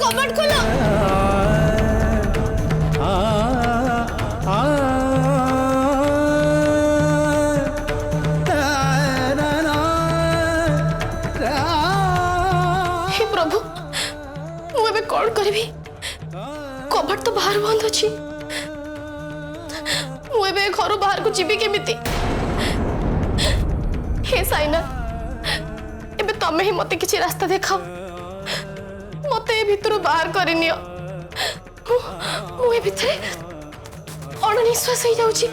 Cupboard खोलो। हे प्रभु मुझे कौन करी कबर्ड तो बाहर बंद अच्छी मुझे घर बाहर को जीवी केमिति। हे साइना एबे तमे ही मते किछि रास्ता देखाओ मते भितर बाहर करनियो मुए भितरे अणनिश्वास हो जाउची।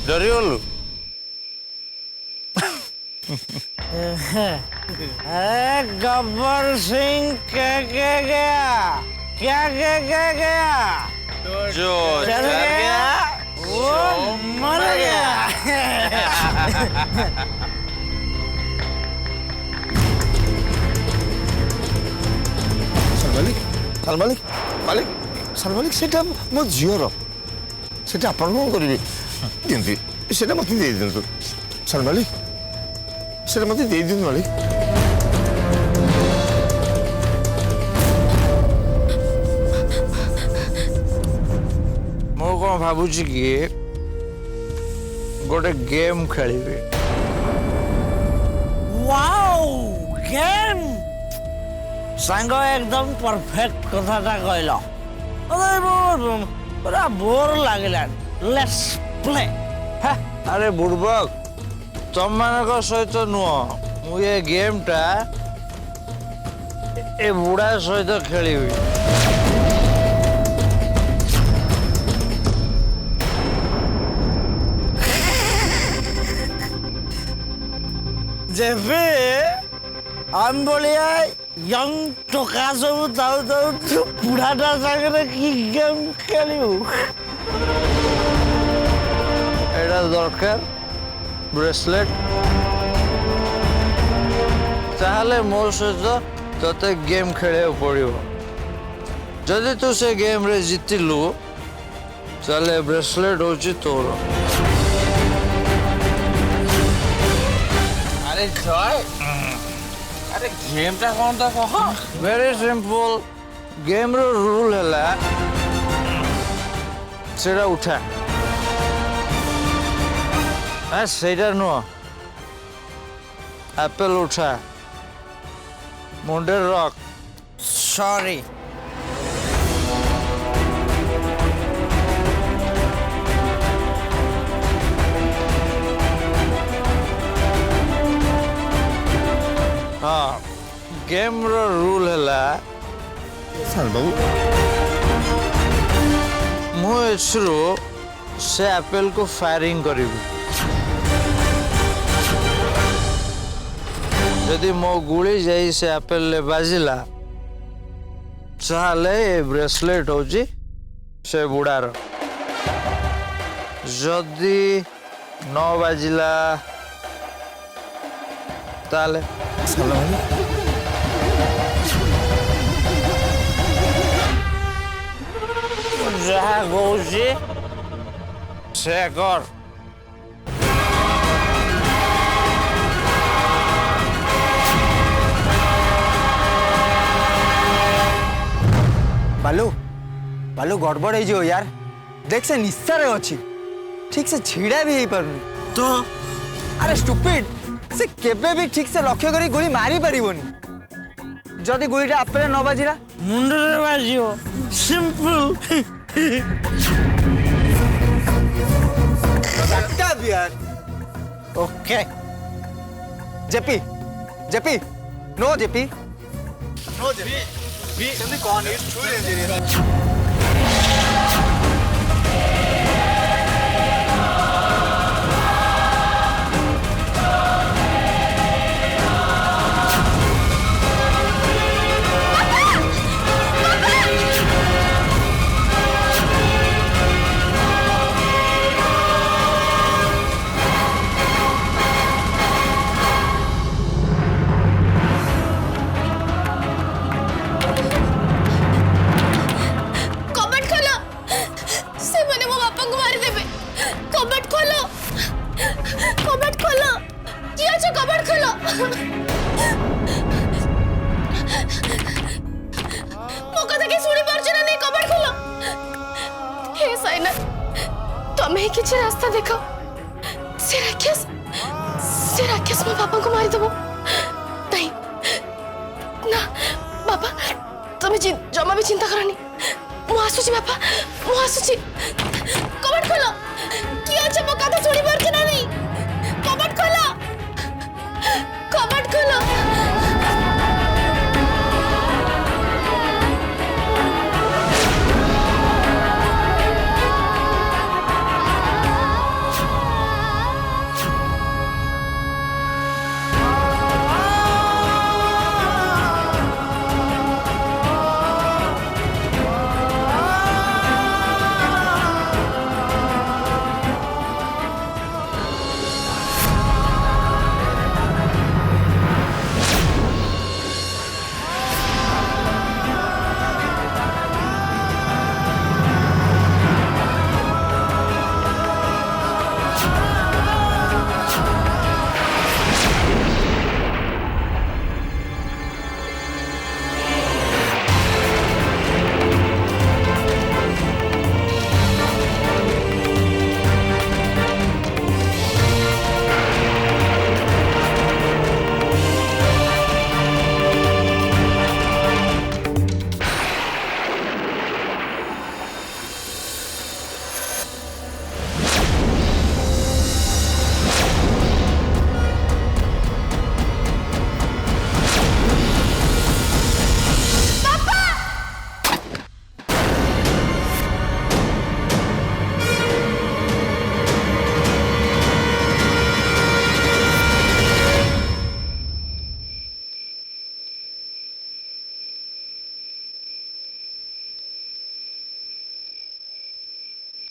डरियोलु अरे गब्बर सिंह क्या गया जो चल गया वो मर गया। सालमालिक मालिक सालमालिक सेटा मो झियर सेटा आपण कोन करिवे दिंती सेटा मते दे दिंतु सालमालिक सेटा मते दे दिंतु मालिक। मो को भाबुची कि गोटे गेम खेलिबे। वाओ गेम सांग एकदम परफेक्ट कथाटा कहल। अरे पूरा बोर लागला लेट्स प्ले। अरे बुड़बक तुम मान सहित नुह मु ये गेम टा ए बुढ़ा सहित खेली। जेबे हम बोलिए यंग टोका सब ताऊ ताऊ तो बुढ़ाटा सागरे की गेम खेलियो एटा दरकार ब्रेसलेट ताहले मोर सहित तोते गेम खेले पड़ो जदि तू से गेम रे जीतिलु ताले ब्रेसलेट होची तोर अरे जय अरे गेम टा कौन था कह वेरी सिंपल गेम रो रूल हैला सेटा उठा हाँ सेटा नु एप्पल उठा मुंडे रख सॉरी हाँ गेम रो रूल हैला ସାନ ବାବୁ मु एसरो से एप्पल को फायरिंग करिबी यदि मो गुली जाई से एप्पल ले बाजिला ताले ब्रेसलेट होची से बुड़ार जदि न बाजिला ताले ସାନ ବାବୁ जहाँ गौजी से कर बालू बालू गड़बड़ हो यार देख से निस्सारे अच्छी ठीक से छिड़ा भी हो पारुनी तो अरे स्टूपिड से केबे भी ठीक से लक्ष्य करी गोली मारी परिबोनी जदि गोलीटा आपले न बाजिला मुंडे बाजियो सिंपल यार okay JP JP no JP no JP जल्दी कौन है छुई इंजीनियर तुम्हें किसी रास्ता देखो से राकेश मो पापा को मारी देबो नहीं ना बाबा तुम्हें जमा भी चिंता करनी मु आसुची बापा मु आसुची कबट खोलो की अच्छा मो कथा सुनी पारछ ना नहीं कबट खोलो कबट खोलो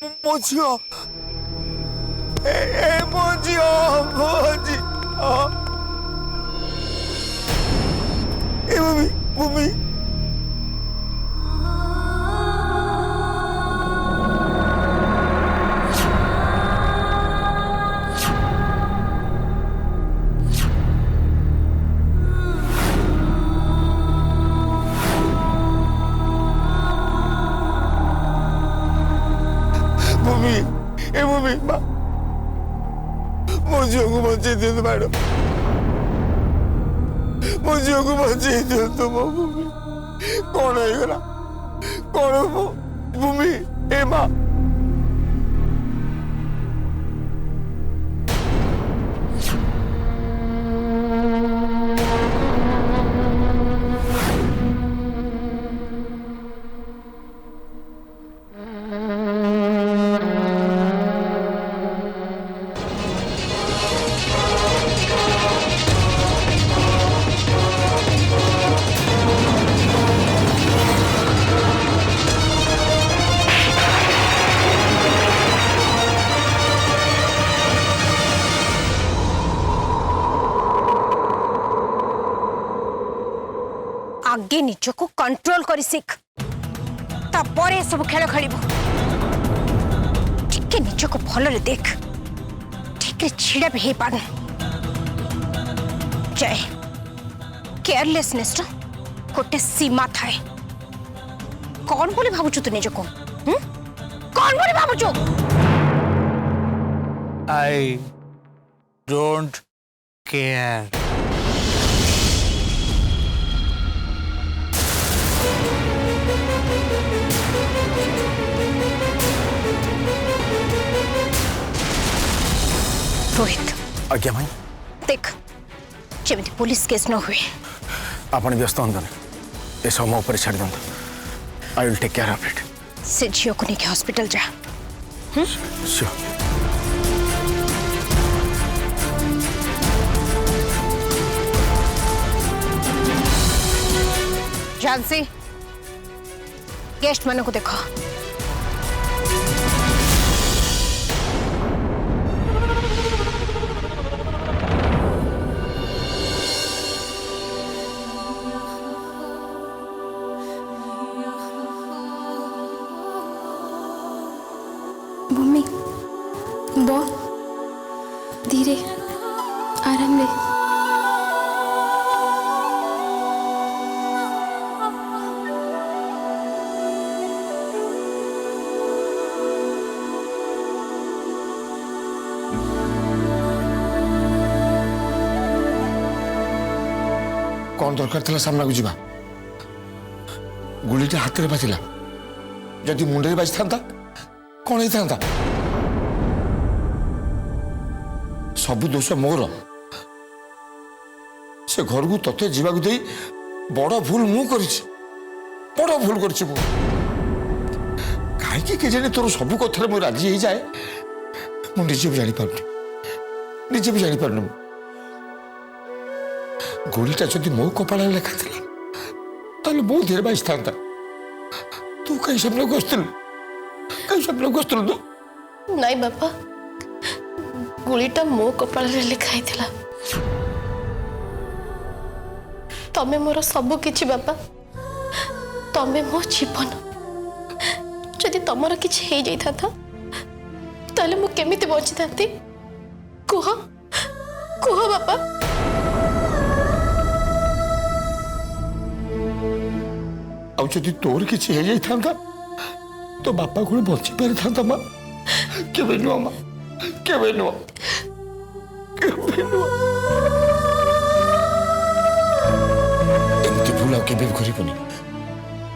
ମୋ ଝିଅ ମୋ ଝିଅ ଏ ଭୂମି ଭୂମି ए भूमि मो झील को बचे दिखाँ मैडम मो झील को बचे दिखाँ मो भूमि कौन होगा कौन भूमि ए माँ आगे निज को कंट्रोल करी सीख तापर सब खेल खेल टिके निज को भल देख ठीक रे छिड़ा भी पार जय केयरलेसनेस गोटे सीमा थाए कौन बोली भावुचु तू निज को कौन बोली भावुचु आई डोंट केयर रोहित आज्ञा भाई देख जमी पुलिस केस न हुए आपण व्यस्त हन ए समय ऊपर छाड़ दिखाँ I will take care of it से झील को लेके हॉस्पिटल जा श्योर झांसी गेस्ट मान को देखो भूमि बो धीरे आराम ले कौन दरकार था सामना को जीवा गुलीटा हाथ में बाजिला जदि मुंडे बाजि था कौन होता सब दोष मोर से घर को तते जीवाक दे बड़ भूल मु बड़ भूल कर कहीं जाने तोर सब कथा मुझे राजी हो जाए मुझे भी जापार निजे भी जापार गोलीटा जदि मो कपाल लेखा था मो धीरे बाजि था तू कहीं स्वप्न गस्तलु कहीं स्वप्न गस्तलु तू नहीं बापा गुलीटा मो कपाल रे लिखाई थिला तमे मोर सब किछि बापा तमे मो जीवन जदि तमर किछि हे जाई था ताले मु केमिति बचि थाती कुह कुह बापा आउ जदि तोर किछि हे जाई था तो बापा को बची पारि था माँ केबे नुआ माँ केबे नुआ एमती भूल आ केबे करिबनी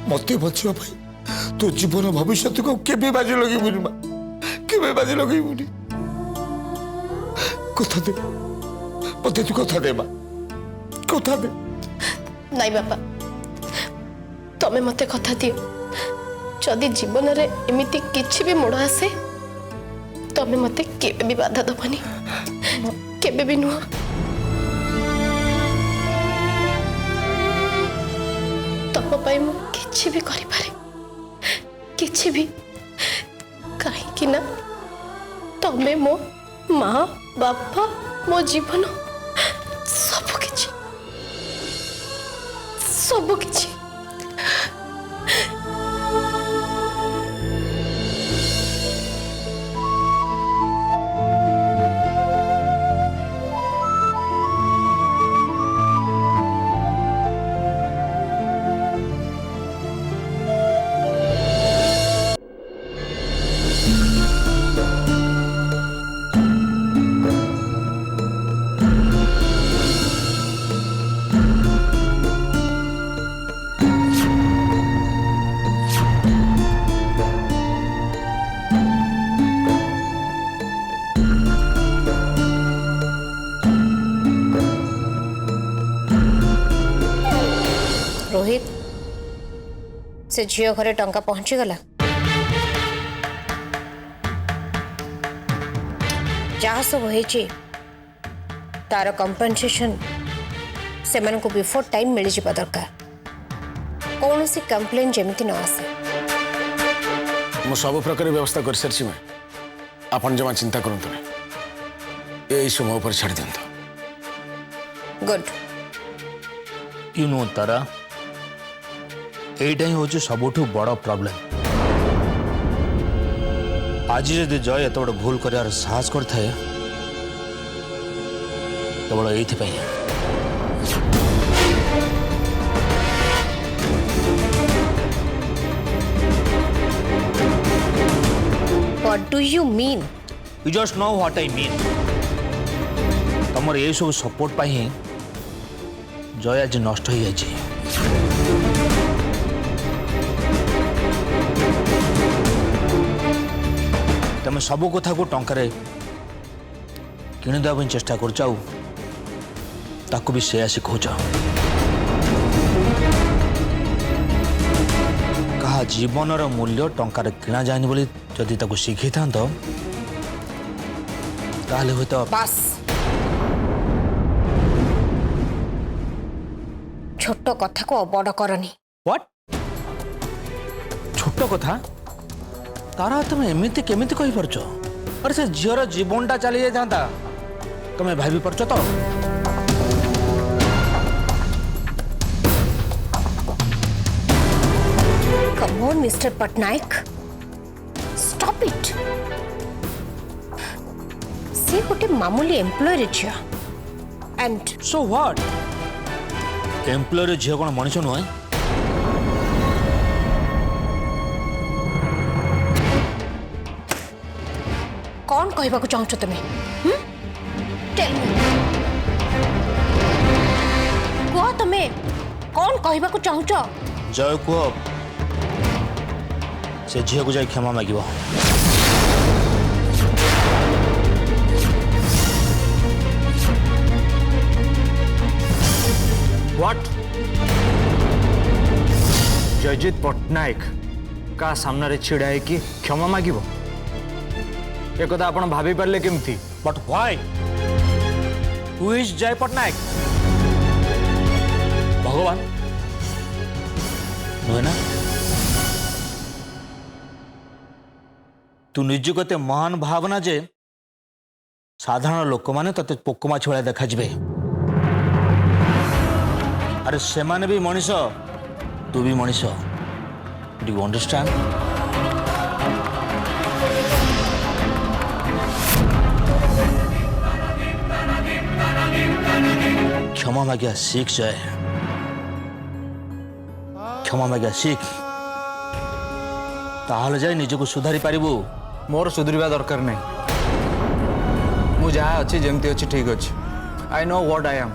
मते बचिबा पई तो जीवन भविष्य को केबे बाजी लगेबुनी माँ केबे बाजी लगेबुनी कथा दे मते तू कथा दे माँ कथा दे नहीं बापा तमे मते कथा दियो जदि जीवन रे एमिति किछि भी मोड़ आसे तमे मते केबे भी बाधा दबनी केबे भी नुह तम पाई मु किछि भी करि पारे किछि भी काहे कि ना तमे मो माँ बापा मो जीवन सबकिछि सबकिछि रोहित से झील घरे टंका पहुंची गला जहाँ सब होइछि तार कंपनसेशन से मन को बिफोर टाइम मिल जावा दरकार कौन सी कंप्लेन जेमिति न आसे मु सब प्रकार व्यवस्था कर सारी मैं आपन जमा चिंता करंतु नहीं यही समय पर छाड़ दियंतु गुड यू नो तारा एटा ही होची सबुठु बड़ प्रॉब्लम आज जदि जय एत बड़ भूल कर साहस करथाए केवल एइथिपाई what do you mean you just know what I mean तमर ये सब सपोर्ट पाई ही जय आज नष्ट हो जाए तुम सब कथा को टंकार किणीदेवा चेष्टा कर भी से शिखौच कहा जीवनर मूल्य टंकार किणा जाए बोली जदि ताको शिखई था ताहले हुए तो बस छोट कथा को बड़ करनी व्हाट छोट कथा तारा तुम एमती केमिति कहि परछ अरे से झीर जीवनटा चली जाता तुम भाभी परछ तो come on mister Patnaik stop it से गोटे मामूली एम्प्लॉयर झिया एंड सो व्हाट एम्प्लॉयर झील कौन मनीष नुहे कौन कहबा को चाहछ तुमे टेल मी को तुमे कौन कहबा को चाहछ जय कह से झील को जाए क्षमा मागिब व्हाट जयजीत पट्टनायक का सामने छिड़ा है कि क्षमा मागिब एक आपण भाभी पारे केमती बट व्हाई हु इज जय पट्टनायक भगवान नुहे ना तू निज कते महान भावना जे साधारण लोक माने तते पोकमाछ भलिया देखा जिवे अरे से माने भी मनीष तू भी मनीष डू यू अंडरस्टैंड क्षमा मागिया सीख जाए क्षमा मागिया सीख ताहले जाए निजको सुधारी पारिबु मोर सुधरवा दरकार नहीं मु जहाँ अच्छी जमती अच्छी ठीक अच्छे I know what I am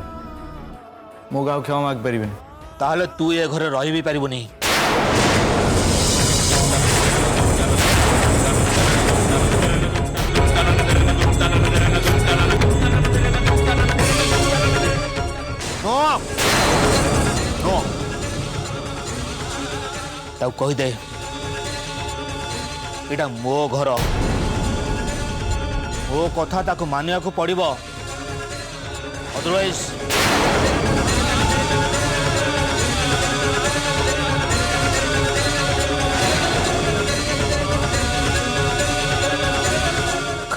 मु गाँव क्षमा माग पारि ताहले तू ये घरे रही भी पारिबुनी ताऊ कही दे इटा मो घर मो कथा ताको मानिया को पड़िबो अदरवाइज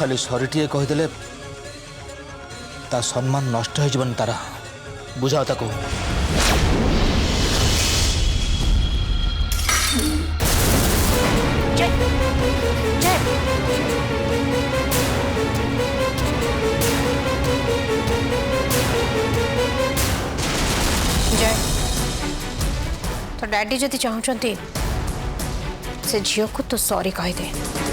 खाली सरीटे कहीदे ता सम्मान नष्ट हो जीवन तारा बुझाओ ताको जय तो डैडी जदि चाहते से झील को तो सॉरी कहीदे